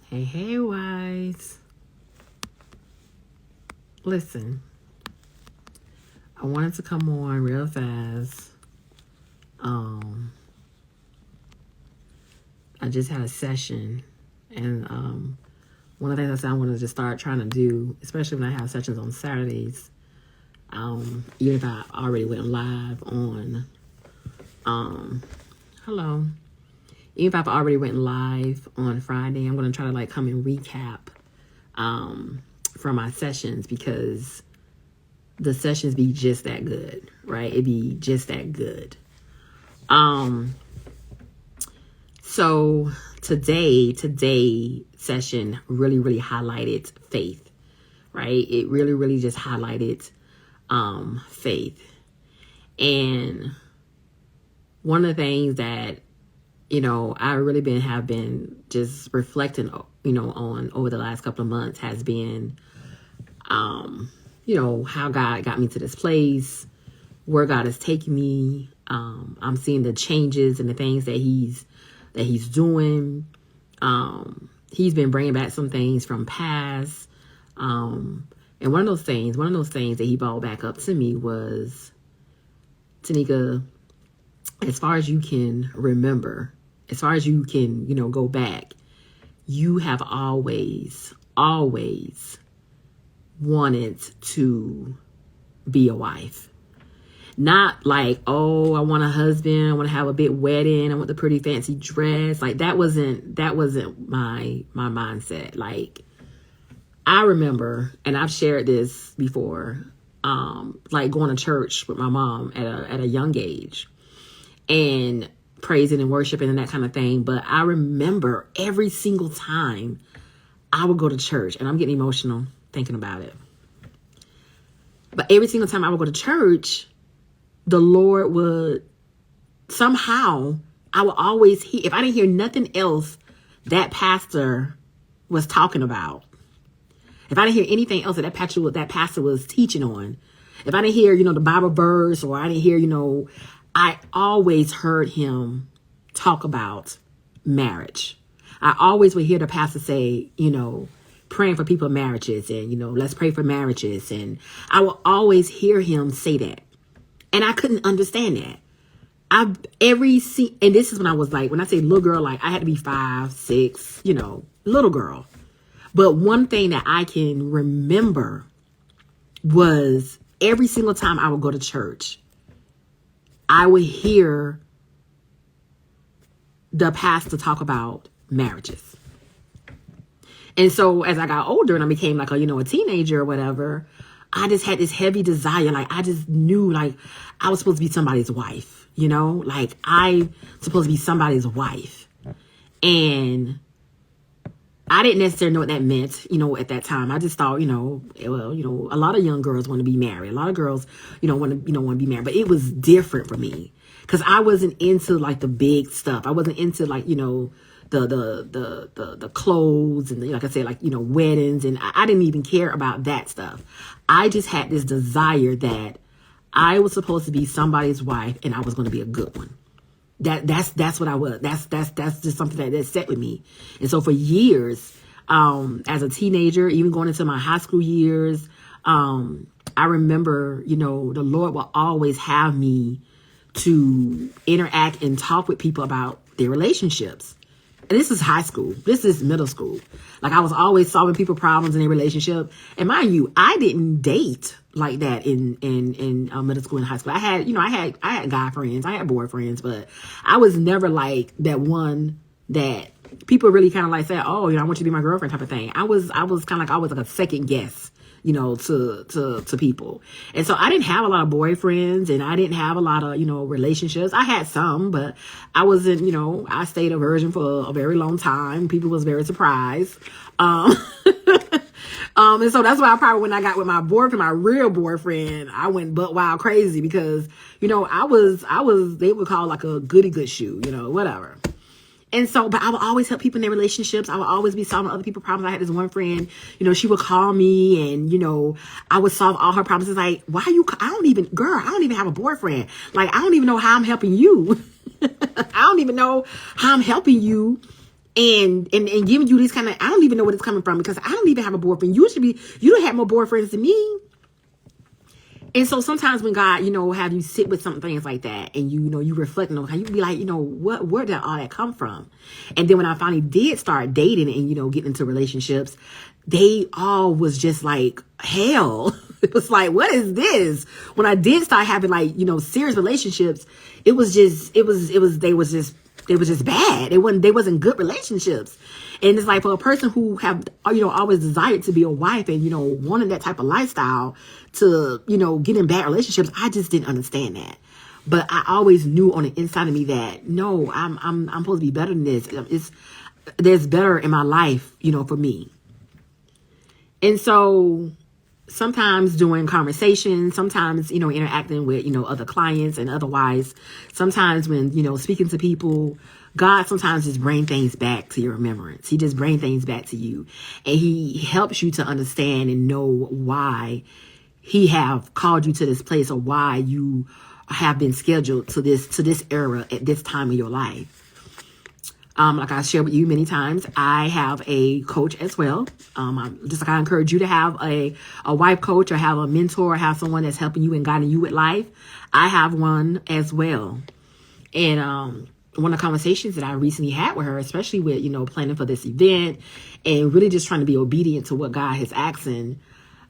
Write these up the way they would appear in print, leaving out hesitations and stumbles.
Hey, wise. Listen, I wanted to come on real fast. I just had a session, and one of the things I said I wanted to start trying to do, especially when I have sessions on Saturdays, even if I already went live on, even if I've already went live on Friday, I'm going to try to come and recap from my sessions, because the sessions be just that good, right? It be just that good. So today session really highlighted faith, right? It really just highlighted faith. And one of the things that, I really have been just reflecting, on over the last couple of months has been, how God got me to this place, where God has taken me. I'm seeing the changes and the things that He's doing. He's been bringing back some things from past. And one of those things that He brought back up to me was, Tanika, as far as you can remember, as far as you can, go back, you have always wanted to be a wife. Not like, oh, I want a husband, I want to have a big wedding, I want the pretty fancy dress. That wasn't my mindset. I remember, and I've shared this before, going to church with my mom at a young age and praising and worshiping and that kind of thing. But I remember every single time I would go to church, and I'm getting emotional thinking about it. But every single time I would go to church, the Lord would somehow, I would always hear, if I didn't hear nothing else that pastor was talking about, if I didn't hear anything else that pastor was teaching on, if I didn't hear, the Bible verse, or I didn't hear, I always heard him talk about marriage. I always would hear the pastor say, praying for people's marriages, and, let's pray for marriages. And I will always hear him say that. And I couldn't understand that. And this is when I was when I say little girl, I had to be 5, 6, little girl. But one thing that I can remember was every single time I would go to church, I would hear the pastor talk about marriages. And so as I got older and I became a teenager or whatever, I just had this heavy desire. I just knew I was supposed to be somebody's wife, I'm supposed to be somebody's wife. And I didn't necessarily know what that meant, at that time. I just thought, a lot of young girls want to be married. A lot of girls, want to be married. But it was different for me because I wasn't into the big stuff. I wasn't into the clothes and like I said, weddings, and I didn't even care about that stuff. I just had this desire that I was supposed to be somebody's wife and I was going to be a good one. That's what I was. That's just something that set with me. And so for years, as a teenager, even going into my high school years, I remember, the Lord will always have me to interact and talk with people about their relationships. And this is high school. This is middle school. I was always solving people's problems in their relationship. And mind you, I didn't date like that in middle school and high school. I had guy friends, I had boyfriends, but I was never that one that people really kind of say, oh, I want you to be my girlfriend type of thing. I was kind of always a second guess, to people. And so I didn't have a lot of boyfriends and I didn't have a lot of, relationships. I had some, but I wasn't, I stayed a virgin for a very long time. People was very surprised. And so that's why when I got with my boyfriend, my real boyfriend, I went butt wild crazy because, I was, they would call a goody good shoe, whatever. And so, but I would always help people in their relationships. I would always be solving other people's problems. I had this one friend, she would call me and, I would solve all her problems. It's why are you, I don't even have a boyfriend. I don't even know how I'm helping you. I don't even know how I'm helping you and giving you this kind of, I don't even know where it's coming from because I don't even have a boyfriend. You don't have more boyfriends than me. And so sometimes when God, have you sit with some things like that and you reflecting on how you be like, where did all that come from? And then when I finally did start dating and, getting into relationships, they all was just like hell. It was like, what is this? When I did start having like, serious relationships, they was just bad. They wasn't good relationships. And it's like for a person who have, always desired to be a wife and, wanted that type of lifestyle to, get in bad relationships, I just didn't understand that. But I always knew on the inside of me that no, I'm supposed to be better than this. There's better in my life, for me. And so sometimes doing conversations, sometimes, interacting with, other clients and otherwise, sometimes when, speaking to people, God sometimes just bring things back to your remembrance. He just bring things back to you and he helps you to understand and know why he have called you to this place or why you have been scheduled to this era at this time of your life. Like I shared with you many times, I have a coach as well. Just like I encourage you to have a wife coach or have a mentor or have someone that's helping you and guiding you with life. I have one as well. And one of the conversations that I recently had with her, especially with, planning for this event and really just trying to be obedient to what God has asking,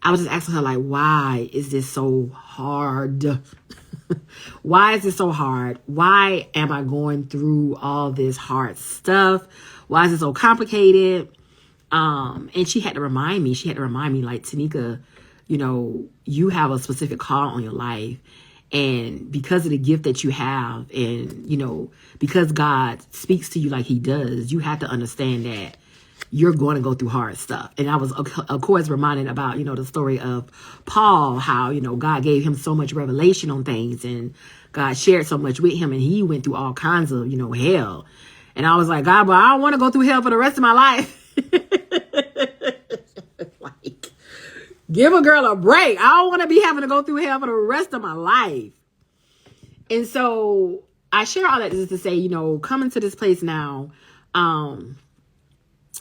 I was just asking her like, why is this so hard? Why is this so hard? Why am I going through all this hard stuff? Why is it so complicated? And she had to remind me like, Tanika, you have a specific call on your life. And because of the gift that you have and, because God speaks to you like he does, you have to understand that you're going to go through hard stuff. And I was, of course, reminded about, the story of Paul, how, God gave him so much revelation on things and God shared so much with him and he went through all kinds of, hell. And I was like, God, but I don't want to go through hell for the rest of my life. Like, give a girl a break. I don't want to be having to go through hell for the rest of my life. And so I share all that just to say, coming to this place now,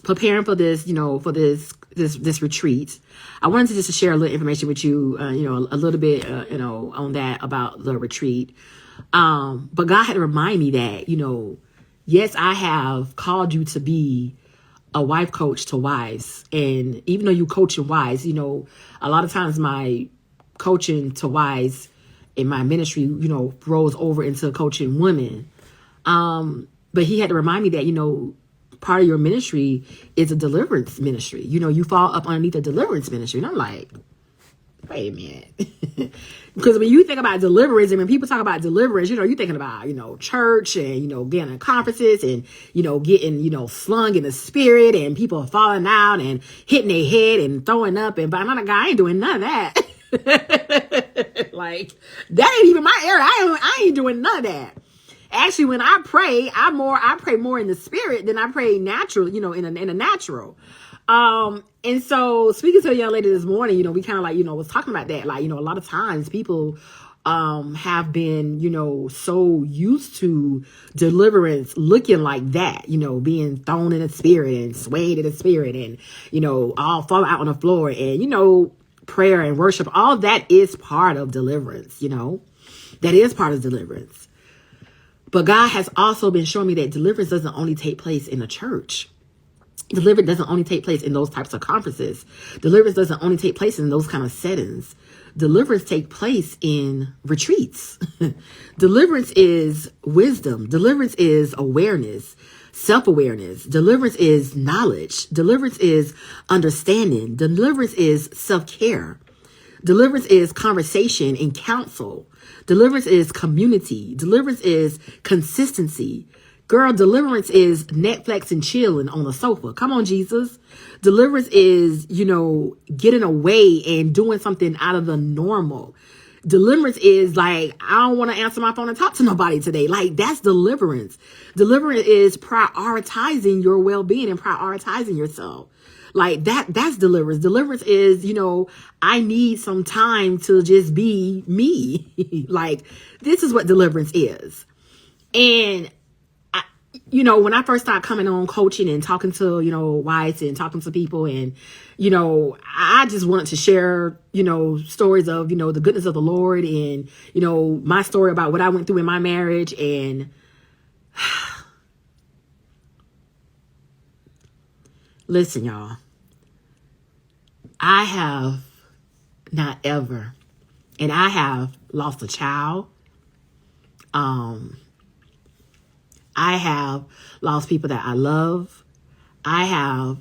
preparing for this, for this retreat. I wanted to just share a little information with you, a little bit, on that about the retreat. But God had to remind me that, yes, I have called you to be a wife coach to wives. And even though you coaching wives, a lot of times my coaching to wives in my ministry, rolls over into coaching women. But he had to remind me that, part of your ministry is a deliverance ministry. You fall up underneath a deliverance ministry. And I'm like, wait a minute. Because when you think about deliverance and when people talk about deliverance, you're thinking about, church and, getting in conferences and, getting, slung in the spirit and people falling out and hitting their head and throwing up. And but I'm not a guy, I ain't doing none of that. Like, that ain't even my area. I ain't doing none of that. Actually, when I pray, I pray more in the spirit than I pray natural, in a natural. And so speaking to a young lady this morning, we kind of like, was talking about that. Like, a lot of times people, have been, so used to deliverance looking like that, being thrown in the spirit and swayed in the spirit and, all fall out on the floor and, prayer and worship. All that is part of deliverance, that is part of deliverance. But God has also been showing me that deliverance doesn't only take place in a church. Deliverance doesn't only take place in those types of conferences. Deliverance doesn't only take place in those kind of settings. Deliverance take place in retreats. Deliverance is wisdom. Deliverance is awareness, self-awareness. Deliverance is knowledge. Deliverance is understanding. Deliverance is self-care. Deliverance is conversation and counsel. Deliverance is community. Deliverance is consistency. Girl, deliverance is Netflix and chilling on the sofa. Come on, Jesus. Deliverance is, getting away and doing something out of the normal. Deliverance is like, I don't want to answer my phone and talk to nobody today. Like, that's deliverance. Deliverance is prioritizing your well-being and prioritizing yourself. Like that's deliverance. Deliverance is, I need some time to just be me. Like, this is what deliverance is. And when I first started coming on coaching and talking to, wives and talking to people, and, I just wanted to share, stories of, the goodness of the Lord, and, my story about what I went through in my marriage. And listen, y'all, I have not ever, and I have lost a child. I have lost people that I love. I've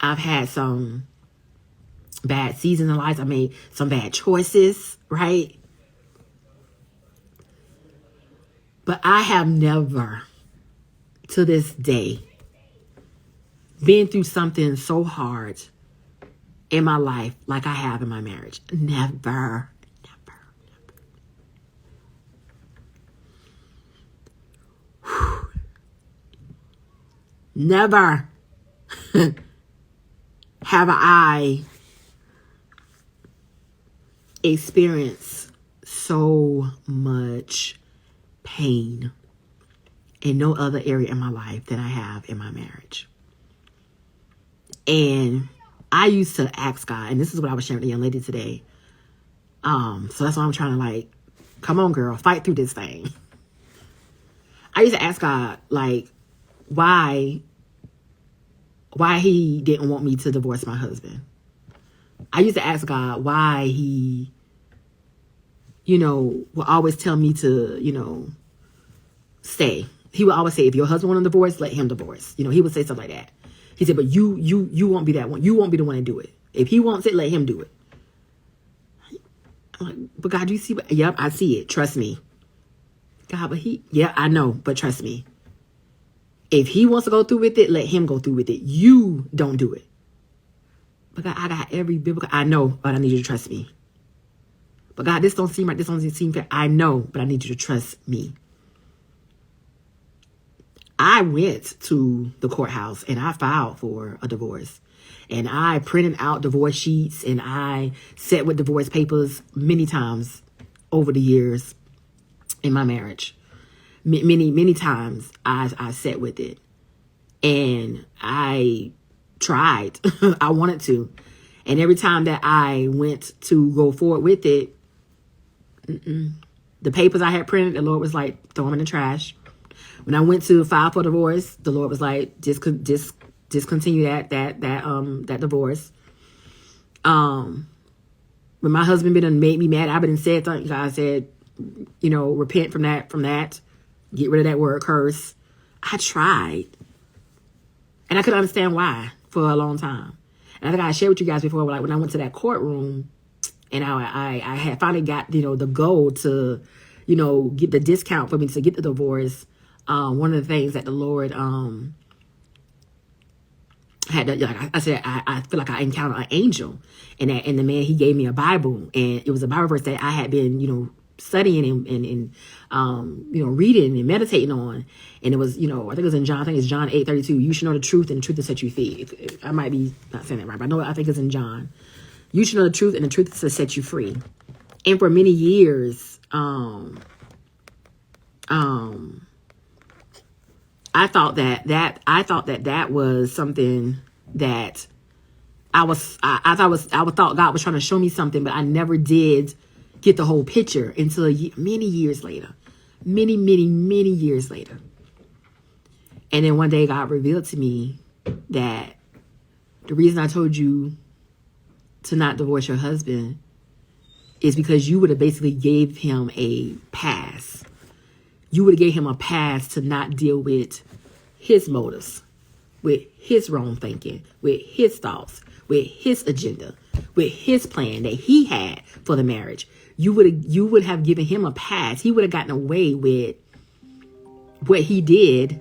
had some bad seasons in life. I made some bad choices, right? But I have never, to this day, been through something so hard in my life like I have in my marriage. Never. Never have I experienced so much pain in no other area in my life than I have in my marriage. And I used to ask God, and this is what I was sharing with the young lady today. So that's why I'm trying to come on, girl, fight through this thing. I used to ask God, why he didn't want me to divorce my husband. I used to ask God why he, would always tell me to, stay. He would always say, if your husband want to divorce, let him divorce. He would say stuff like that. He said, but you won't be that one. You won't be the one to do it. If he wants it, let him do it. I'm like, but God, do you see what? Yep, I see it. Trust me. God, but yeah, I know, but trust me. If he wants to go through with it, let him go through with it. You don't do it. But God, I got every biblical, I know, but I need you to trust me. But God, this don't seem right. This don't seem fair. I know, but I need you to trust me. I went to the courthouse and I filed for a divorce. And I printed out divorce sheets and I sat with divorce papers many times over the years in my marriage. Many times I sat with it. And I tried. I wanted to. And every time that I went to go forward with it, the papers I had printed, the Lord was like, throw them in the trash. When I went to file for divorce, the Lord was like, discontinue that divorce. When my husband made me mad, I've been said something. God said, repent from that, get rid of that word curse. I tried, and I couldn't understand why for a long time. And I think I shared with you guys before, when I went to that courtroom, and I had finally got the goal to get the discount for me to get the divorce. One of the things that the Lord had to, like I said, I feel like I encountered an angel, and the man, he gave me a Bible, and it was a Bible verse that I had been studying and reading and meditating on, and it was I think it was in John. I think it's John 8:32. You should know the truth, and the truth will set you free. I might be not saying that right, but I think it's in John. You should know the truth, and the truth will set you free. And for many years, I thought that was something that I thought God was trying to show me something, but I never did get the whole picture until many years later. Many years later. And then one day God revealed to me that the reason I told you to not divorce your husband is because you would have basically gave him a pass. You would have gave him a pass to not deal with his motives, with his wrong thinking, with his thoughts, with his agenda, with his plan that he had for the marriage. You would have given him a pass. He would have gotten away with what he did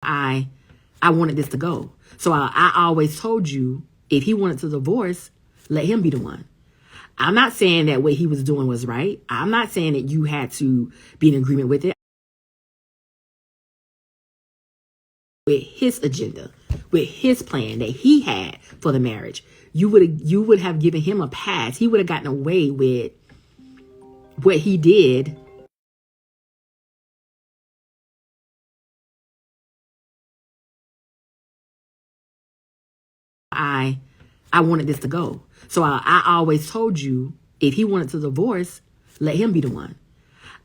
I wanted this to go. So I always told you, if he wanted to divorce, let him be the one. I'm not saying that what he was doing was right. I'm not saying that you had to be in agreement with it. With his agenda, with his plan that he had for the marriage, you would have given him a pass. He would have gotten away with what he did. I wanted this to go. So I always told you, if he wanted to divorce, let him be the one.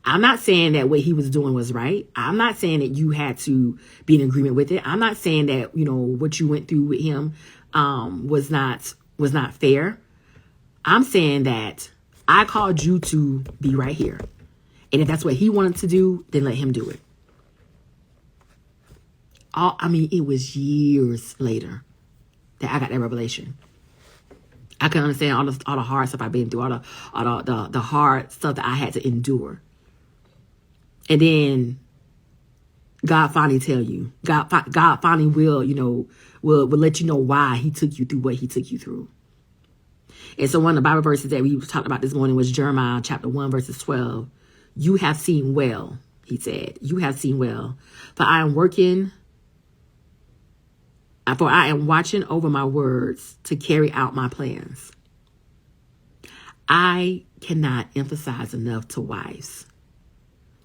I'm not saying that what he was doing was right. I'm not saying that you had to be in agreement with it. I'm not saying that, what you went through with him was not fair. I'm saying that I called you to be right here. And if that's what he wanted to do, then let him do it. It was years later that I got that revelation. I can understand all the hard stuff I've been through, all the hard stuff that I had to endure. And then God finally tell you, God finally will let you know why he took you through what he took you through. And so one of the Bible verses that we talked about this morning was Jeremiah chapter 1, verses 12. You have seen well, he said. You have seen well. For I am watching over my words to carry out my plans. I cannot emphasize enough to wives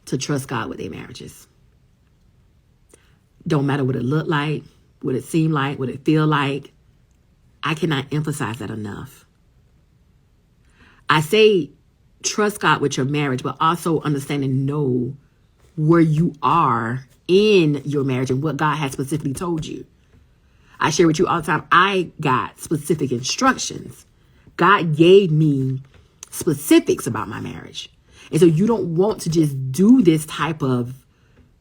to trust God with their marriages. Don't matter what it look like, what it seem like, what it feel like. I cannot emphasize that enough. I say trust God with your marriage, but also understand and know where you are in your marriage and what God has specifically told you. I share with you all the time, I got specific instructions. God gave me specifics about my marriage. And so you don't want to just do this type of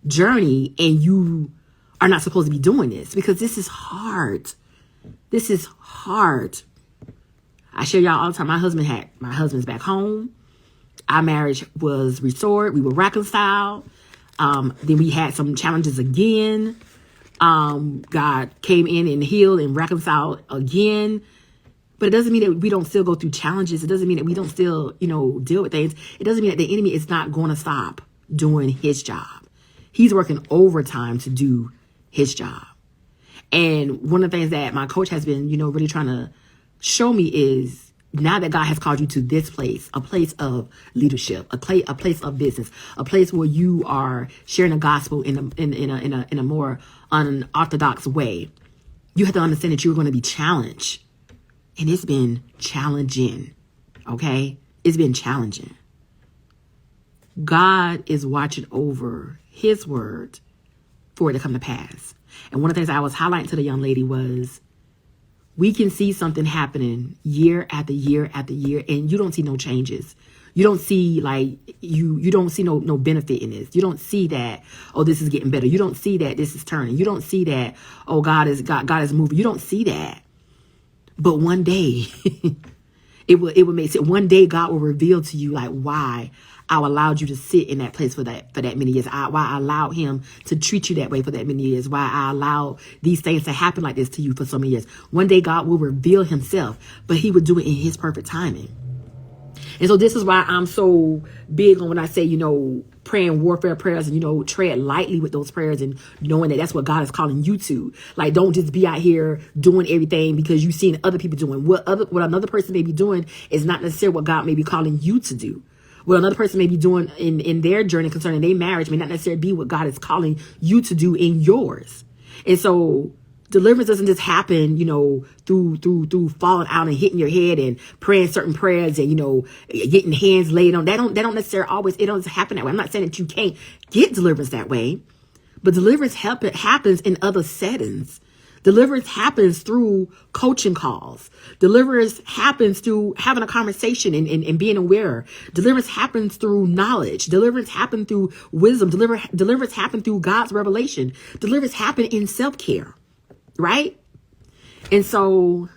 journey and you are not supposed to be doing this, because this is hard. This is hard. I share y'all all the time. My husband's back home. Our marriage was restored. We were reconciled. Then we had some challenges again. God came in and healed and reconciled again. But it doesn't mean that we don't still go through challenges. It doesn't mean that we don't still, deal with things. It doesn't mean that the enemy is not going to stop doing his job. He's working overtime to do his job. And one of the things that my coach has been, really trying to show me is, now that God has called you to this place, a place of leadership, a place of business, a place where you are sharing the gospel in a more unorthodox way, you have to understand that you're going to be challenged. And it's been challenging, okay? It's been challenging. God is watching over his word for it to come to pass. And one of the things I was highlighting to the young lady was, we can see something happening year after year after year, and you don't see no changes. You don't see you don't see no benefit in this. You don't see that, oh, this is getting better. You don't see that this is turning. You don't see that, oh, God is moving. You don't see that. But one day, it will make sense. One day, God will reveal to you why I allowed you to sit in that place for that many years. Why I allowed him to treat you that way for that many years. Why I allowed these things to happen like this to you for so many years. One day, God will reveal himself, but he would do it in his perfect timing. And so this is why I'm so big on when I say, praying warfare prayers and, tread lightly with those prayers and knowing that that's what God is calling you to. Don't just be out here doing everything because you've seen other people doing. What another person may be doing is not necessarily what God may be calling you to do. What another person may be doing in their journey concerning their marriage may not necessarily be what God is calling you to do in yours. And so deliverance doesn't just happen, through falling out and hitting your head and praying certain prayers and, getting hands laid on. They don't necessarily always, it doesn't happen that way. I'm not saying that you can't get deliverance that way, but deliverance happens in other settings. Deliverance happens through coaching calls. Deliverance happens through having a conversation and being aware. Deliverance happens through knowledge. Deliverance happens through wisdom. Deliverance happens through God's revelation. Deliverance happens in self-care. Right? And so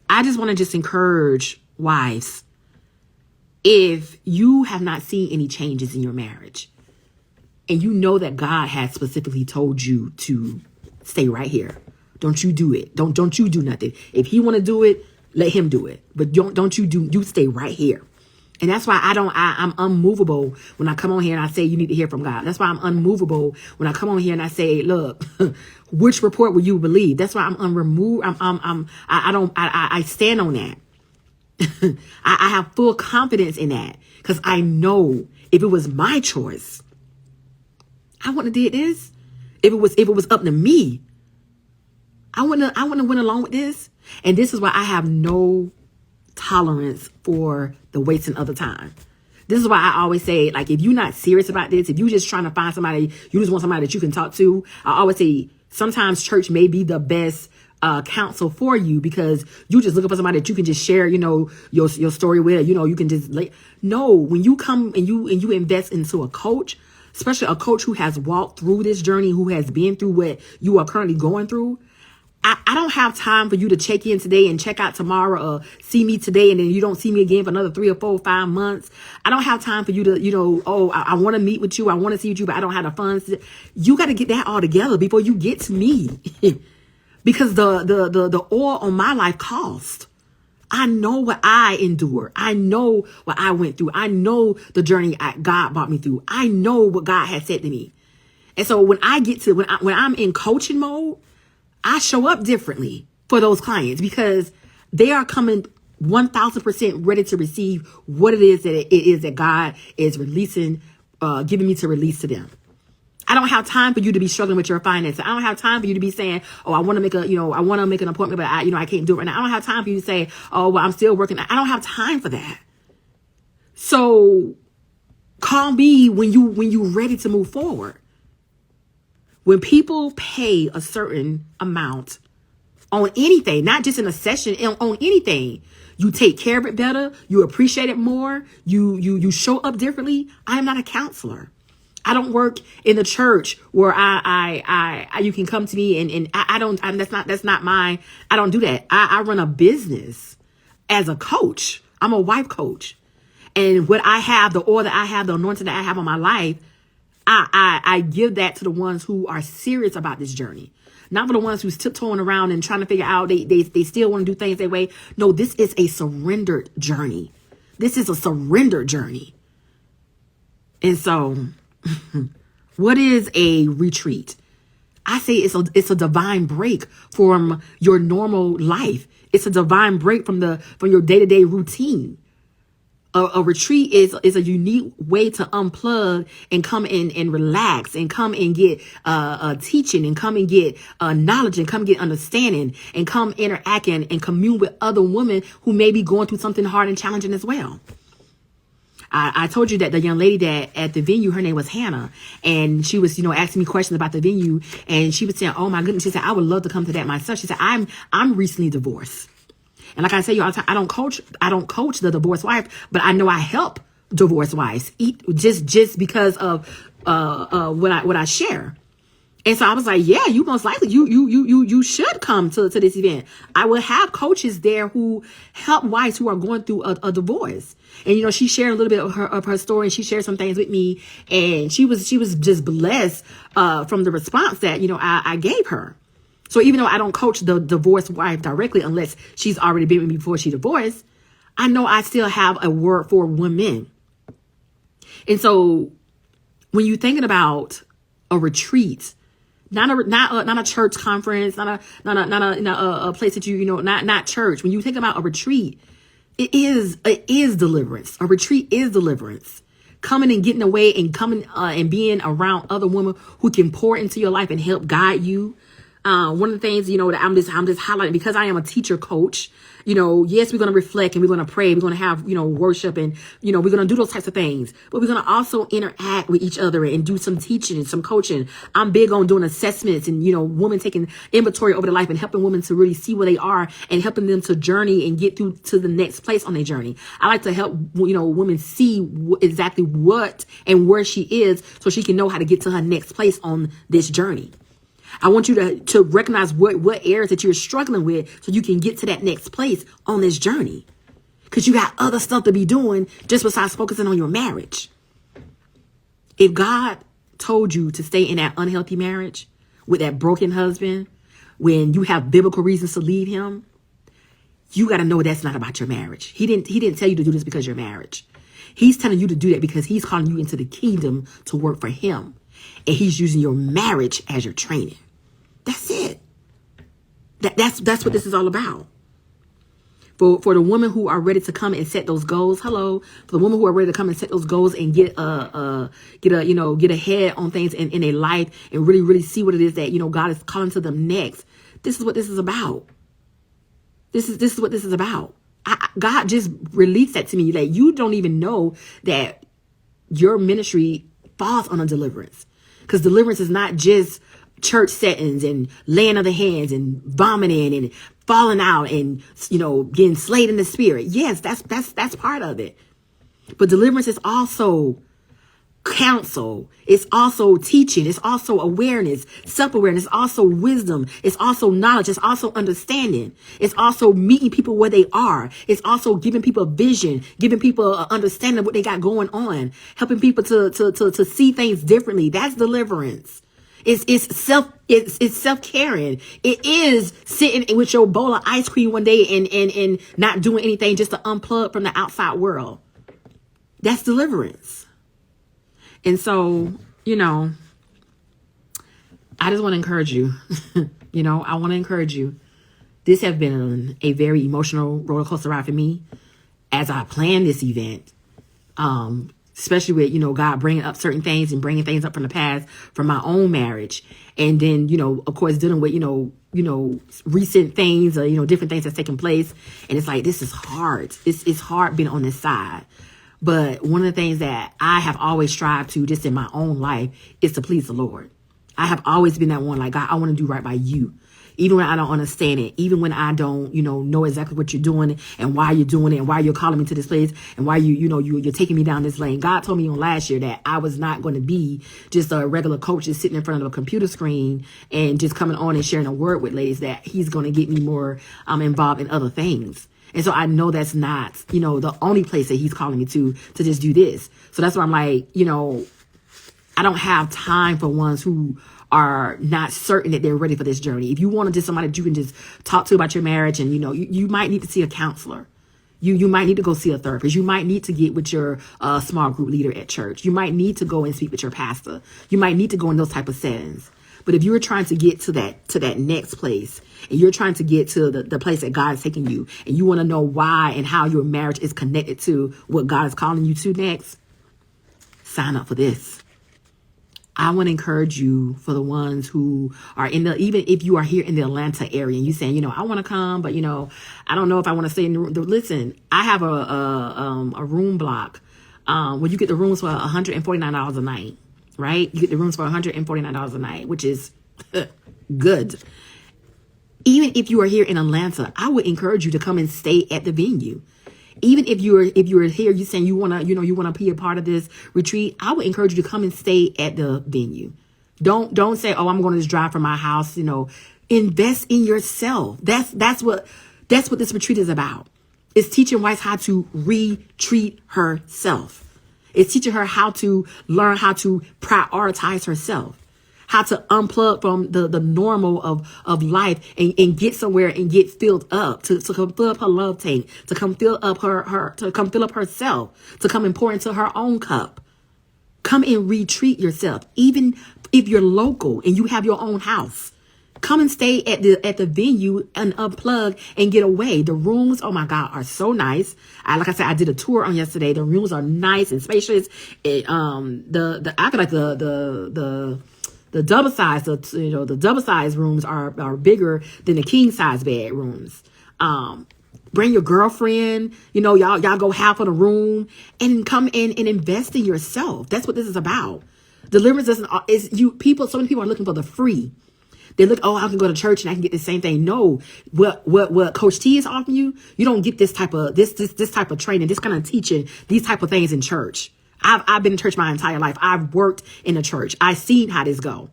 I just want to encourage wives, if you have not seen any changes in your marriage, and you know that God has specifically told you to stay right here. Don't you do it. Don't you do nothing. If he want to do it, let him do it. But don't you stay right here. And that's why I'm unmovable when I come on here and I say you need to hear from God. That's why I'm unmovable when I come on here and I say, look, which report will you believe? That's why I'm unremoved. I stand on that. I have full confidence in that because I know if it was my choice, I wouldn't have did this. If it was up to me, I wouldn't have went along with this. And this is why I have no tolerance for the wasting of the time. This is why I always say, like, if you're not serious about this, if you're just trying to find somebody, you just want somebody that you can talk to. I always say sometimes church may be the best counsel for you because you just looking for somebody that you can just share, your story with, you can just no, when you come and you invest into a coach, especially a coach who has walked through this journey, who has been through what you are currently going through. I don't have time for you to check in today and check out tomorrow or see me today and then you don't see me again for another 3 or 4 or 5 months. I don't have time for you to, I want to meet with you. I want to see you, but I don't have the funds. You got to get that all together before you get to me because the oil on my life cost. I know what I endured. I know what I went through. I know the journey God brought me through. I know what God has said to me. And so when I'm in coaching mode, I show up differently for those clients because they are coming 1000% ready to receive what it is that God is releasing, giving me to release to them. I don't have time for you to be struggling with your finances. I don't have time for you to be saying, oh, I want to make an appointment, but I can't do it right now. I don't have time for you to say, oh, well, I'm still working. I don't have time for that. So call me when you're ready to move forward. When people pay a certain amount on anything, not just in a session, on anything, you take care of it better. You appreciate it more. You show up differently. I am not a counselor. I don't work in the church where you can come to me and I don't do that. I run a business as a coach. I'm a wife coach. And what I have, the oil that I have, the anointing that I have on my life, I give that to the ones who are serious about this journey. Not for the ones who's tiptoeing around and trying to figure out they still want to do things their way. No, this is a surrendered journey. This is a surrendered journey. And so what is a retreat? I say it's a divine break from your normal life. It's a divine break from your day-to-day routine. A retreat is a unique way to unplug and come in and relax and come and get teaching and come and get knowledge and come get understanding and come interact and commune with other women who may be going through something hard and challenging as well. I told you that the young lady that at the venue, her name was Hannah, and she was, asking me questions about the venue, and she was saying, oh my goodness, she said, I would love to come to that myself. She said, I'm recently divorced. And like I say, all the time, I don't coach the divorced wife, but I know I help divorced wives just because of what I share. And so I was like, yeah, you most likely you should come to this event. I will have coaches there who help wives who are going through a divorce. And she shared a little bit of her story, and she shared some things with me, and she was just blessed from the response that I gave her. So even though I don't coach the divorced wife directly, unless she's already been with me before she divorced, I know I still have a word for women. And so when you're thinking about a retreat, not a church conference, not a place that not church. When you think about a retreat, it is deliverance. A retreat is deliverance. Coming and getting away and coming and being around other women who can pour into your life and help guide you. One of the things, that I'm just highlighting, because I am a teacher coach, yes, we're going to reflect and we're going to pray. We're going to have, worship and, we're going to do those types of things, but we're going to also interact with each other and do some teaching and some coaching. I'm big on doing assessments and, women taking inventory over their life and helping women to really see where they are and helping them to journey and get through to the next place on their journey. I like to help, women see exactly what and where she is so she can know how to get to her next place on this journey. I want you to recognize what areas that you're struggling with so you can get to that next place on this journey. Because you got other stuff to be doing just besides focusing on your marriage. If God told you to stay in that unhealthy marriage with that broken husband when you have biblical reasons to leave him, you got to know that's not about your marriage. He didn't tell you to do this because your marriage. He's telling you to do that because he's calling you into the kingdom to work for him. And he's using your marriage as your training. That's it. That's what this is all about. For the women who are ready to come and set those goals, for the women who are ready to come and set those goals and get ahead on things in their life and really, really see what it is that, God is calling to them next. This is what this is about. This is what this is about. God just released that to me. Like, you don't even know that your ministry falls on a deliverance, because deliverance is not just church settings and laying of the hands and vomiting and falling out and, getting slayed in the spirit. Yes, that's part of it. But deliverance is also counsel. It's also teaching. It's also awareness, self-awareness. It's also wisdom. It's also knowledge. It's also understanding. It's also meeting people where they are. It's also giving people a vision, giving people an understanding of what they got going on, helping people to see things differently. That's deliverance. It's self-caring. It is sitting with your bowl of ice cream one day and not doing anything just to unplug from the outside world. That's deliverance. And so, I just want to encourage you. I want to encourage you. This has been a very emotional roller coaster ride for me as I planned this event. Especially with, God bringing up certain things and bringing things up from the past from my own marriage. And then, of course, dealing with, recent things, different things that's taken place. And it's like, this is hard. It's hard being on this side. But one of the things that I have always strived to just in my own life is to please the Lord. I have always been that one, like, God, I want to do right by you. Even when I don't understand it, even when I don't, know exactly what you're doing and why you're doing it and why you're calling me to this place and why you're taking me down this lane. God told me on last year that I was not going to be just a regular coach just sitting in front of a computer screen and just coming on and sharing a word with ladies, that he's going to get me more involved in other things. And so I know that's not, the only place that he's calling me to just do this. So that's why I'm like, I don't have time for ones who are not certain that they're ready for this journey. If you want to just somebody that you can just talk to about your marriage, and, you might need to see a counselor. You might need to go see a therapist. You might need to get with your small group leader at church. You might need to go and speak with your pastor. You might need to go in those type of settings. But if you're trying to get to that next place, and you're trying to get to the place that God is taking you, and you want to know why and how your marriage is connected to what God is calling you to next, sign up for this. I want to encourage you, for the ones who are even if you are here in the Atlanta area and you saying, I want to come, but, I don't know if I want to stay in the room. Listen, I have a room block where you get the rooms for $149 a night, right? You get the rooms for $149 a night, which is good. Even if you are here in Atlanta, I would encourage you to come and stay at the venue. Even if you're here, you saying you want to be a part of this retreat, I would encourage you to come and stay at the venue. Don't say, oh, I'm going to just drive from my house. Invest in yourself. That's what this retreat is about. It's teaching wives how to retreat herself. It's teaching her how to learn how to prioritize herself, how to unplug from the normal of life and get somewhere and get filled up, to come fill up her love tank, to come fill up to come fill up herself, to come and pour into her own cup. Come and retreat yourself. Even if you're local and you have your own house, come and stay at the venue and unplug and get away. The rooms, oh my God, are so nice. Like I said, I did a tour on yesterday. The rooms are nice and spacious. I feel like the double size, the double size rooms are bigger than the king size bedrooms. Bring your girlfriend, y'all go half of the room and come in and invest in yourself. That's what this is about. Deliverance so many people are looking for the free. They look, oh, I can go to church and I can get the same thing. No, what Coach T is offering you, you don't get this type of this type of training, this kind of teaching, these type of things in church. I've been in church my entire life. I've worked in a church. I've seen how this go.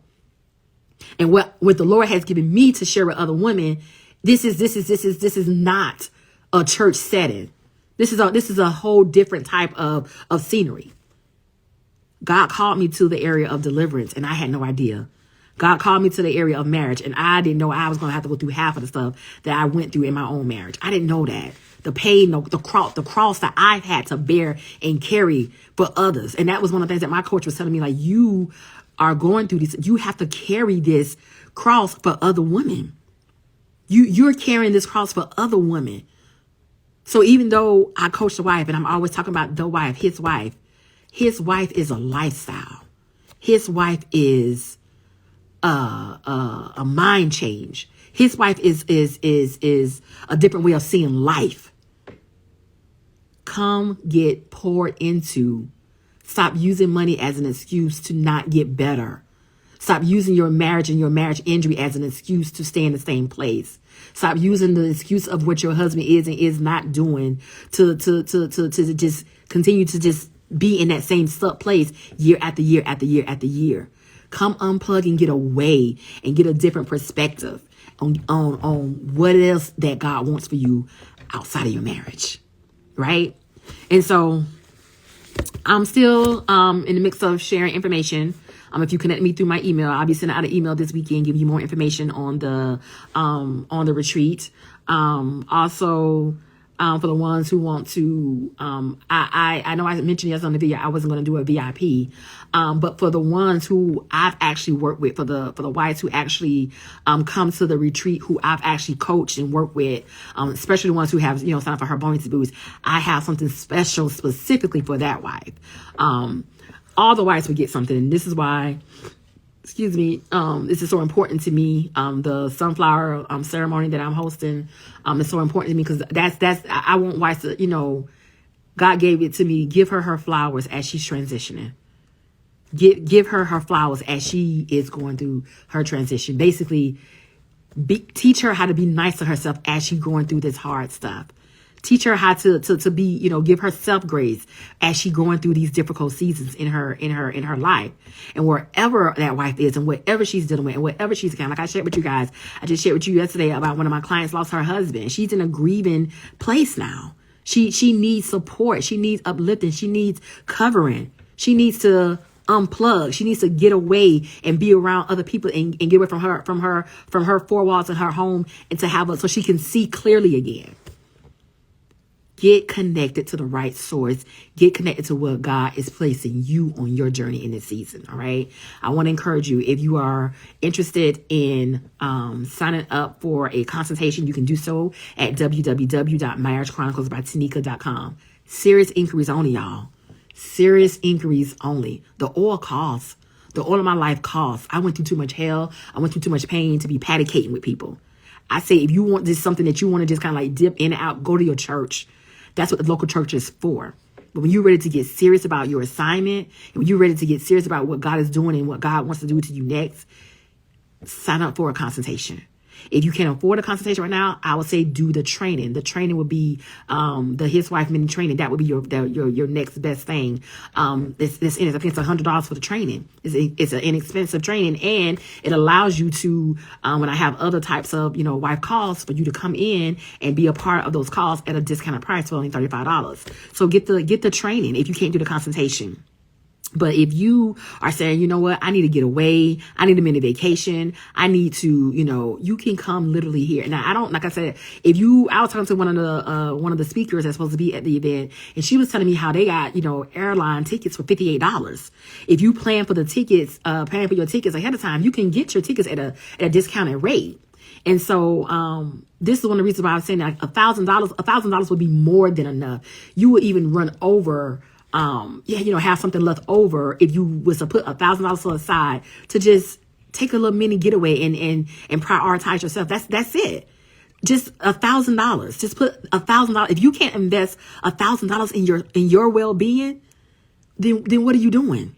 And what the Lord has given me to share with other women, this is not a church setting. This is a whole different type of scenery. God called me to the area of deliverance, and I had no idea. God called me to the area of marriage, and I didn't know I was going to have to go through half of the stuff that I went through in my own marriage. I didn't know that. The pain, the cross that I had to bear and carry for others. And that was one of the things that my coach was telling me, like, you are going through this. You have to carry this cross for other women. You're carrying this cross for other women. So even though I coach the wife, and I'm always talking about the wife, his wife is a lifestyle. His wife is a mind change. His wife is a different way of seeing life. Come get poured into. Stop using money as an excuse to not get better. Stop using your marriage and your marriage injury as an excuse to stay in the same place. Stop using the excuse of what your husband is and is not doing to just continue to just be in that same stuck place year after year after year after year. Come unplug and get away and get a different perspective on what else that God wants for you outside of your marriage. Right? And so I'm still in the mix of sharing information. If you connect me through my email, I'll be sending out an email this weekend, give you more information on the retreat. Also, for the ones who want to, I know I mentioned yesterday on the video, I wasn't going to do a VIP. But for the ones who I've actually worked with, for the wives who actually come to the retreat, who I've actually coached and worked with, especially the ones who have, signed up for her bonus boost, I have something special specifically for that wife. All the wives would get something, and this is why, this is so important to me. The sunflower ceremony that I'm hosting is so important to me because I want wives to, God gave it to me. Give her flowers as she's transitioning. Give her flowers as she is going through her transition. Basically, teach her how to be nice to herself as she's going through this hard stuff. Teach her how to be, give herself grace as she going through these difficult seasons in her life. And wherever that wife is and whatever she's dealing with and whatever she's like I shared with you guys, I just shared with you yesterday about one of my clients lost her husband. She's in a grieving place now. She needs support. She needs uplifting. She needs covering. She needs to unplug. She needs to get away and be around other people and get away from her four walls in her home and to have so she can see clearly again. Get connected to the right source. Get connected to what God is placing you on your journey in this season. All right. I want to encourage you, if you are interested in signing up for a consultation, you can do so at www.marriagechroniclesbytanika.com. Serious inquiries only, y'all. Serious inquiries only. The oil costs. The oil of my life costs. I went through too much hell. I went through too much pain to be patty-caking with people. I say, if you want this something that you want to just kind of like dip in and out, go to your church. That's what the local church is for. But when you're ready to get serious about your assignment, and when you're ready to get serious about what God is doing and what God wants to do to you next, sign up for a consultation. If you can't afford a consultation right now, I would say do the training. The training would be the His Wife Mini training. That would be your next best thing. I think it's $100 for the training. It's an inexpensive training, and it allows you to when I have other types of wife calls, for you to come in and be a part of those calls at a discounted price for only $35. So get the training if you can't do the consultation. But if you are saying, you know what, I need to get away, I need a mini vacation, I need to, you can come literally here. Now, I don't, like I said, I was talking to one of the speakers that's supposed to be at the event, and she was telling me how they got, airline tickets for $58. If you plan for the tickets, paying for your tickets ahead of time, you can get your tickets at a discounted rate. And so, this is one of the reasons why I was saying that $1,000 would be more than enough. You would even run over have something left over if you was to put $1,000 aside to just take a little mini getaway and prioritize yourself. That's it. Just $1,000. Just put $1,000. If you can't invest $1,000 in your well-being, then what are you doing?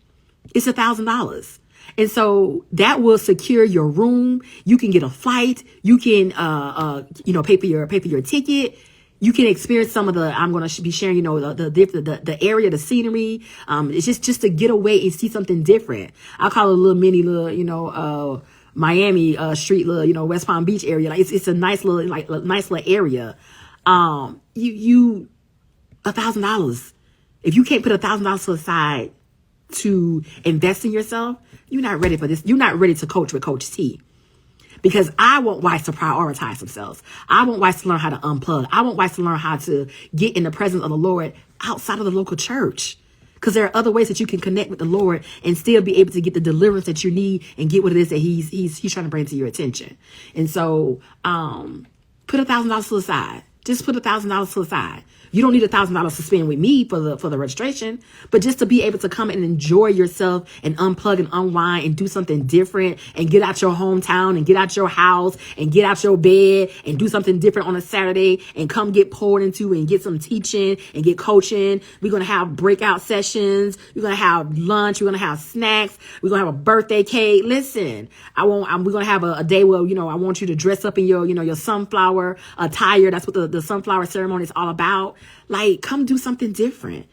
It's $1,000. And so that will secure your room. You can get a flight. You can pay for your ticket. You can experience some of I'm going to be sharing, the area, the scenery. It's just to get away and see something different. I'll call it a little Miami street, West Palm Beach area. Like it's a nice little area. $1,000. If you can't put $1,000 aside, to invest in yourself, you're not ready for this. You're not ready to coach with Coach T. Because I want wives to prioritize themselves. I want wives to learn how to unplug. I want wives to learn how to get in the presence of the Lord outside of the local church. Because there are other ways that you can connect with the Lord and still be able to get the deliverance that you need and get what it is that he's trying to bring to your attention. And so put $1,000 to the side. Just put $1,000 to the side. You don't need $1,000 to spend with me for the registration, but just to be able to come and enjoy yourself and unplug and unwind and do something different and get out your hometown and get out your house and get out your bed and do something different on a Saturday and come get poured into and get some teaching and get coaching. We're going to have breakout sessions. We're going to have lunch. We're going to have snacks. We're going to have a birthday cake. Listen, we're going to have a day where, I want you to dress up in your sunflower attire. That's what the sunflower ceremony is all about. Like, come do something different.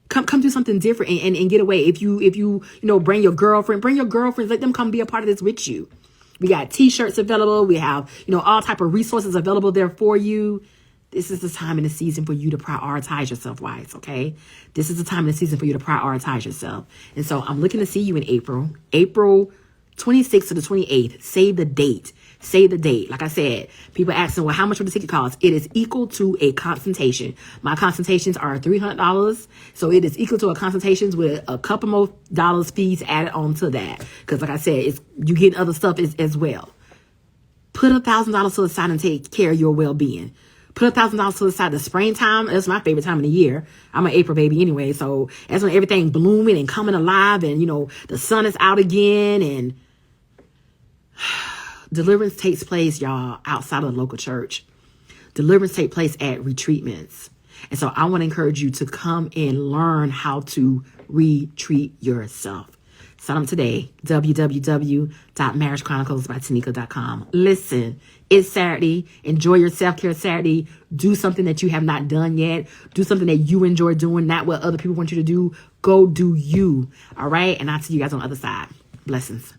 Come do something different and get away. If you bring your girlfriends, let them come be a part of this with you. We got t-shirts available. We have, all type of resources available there for you. This is the time in the season for you to prioritize yourself, wives, okay? This is the time in the season for you to prioritize yourself. And so I'm looking to see you in April 26th to the 28th. Save the date. Save the date. Like I said, people asking, well, how much would the ticket cost? It is equal to a consultation. My consultations are $300. So it is equal to a consultations with a couple more dollars fees added on to that. Because like I said, you get other stuff as well. Put $1,000 to the side and take care of your well-being. Put $1,000 to the side. The springtime, that's my favorite time of the year. I'm an April baby anyway. So that's when everything blooming and coming alive and, the sun is out again and deliverance takes place, y'all, outside of the local church. Deliverance takes place at retreatments. And so I want to encourage you to come and learn how to retreat yourself. Sign up today, www.marriagechroniclesbytanika.com. Listen, it's Saturday. Enjoy your self-care Saturday. Do something that you have not done yet. Do something that you enjoy doing, not what other people want you to do. Go do you. All right? And I'll see you guys on the other side. Blessings.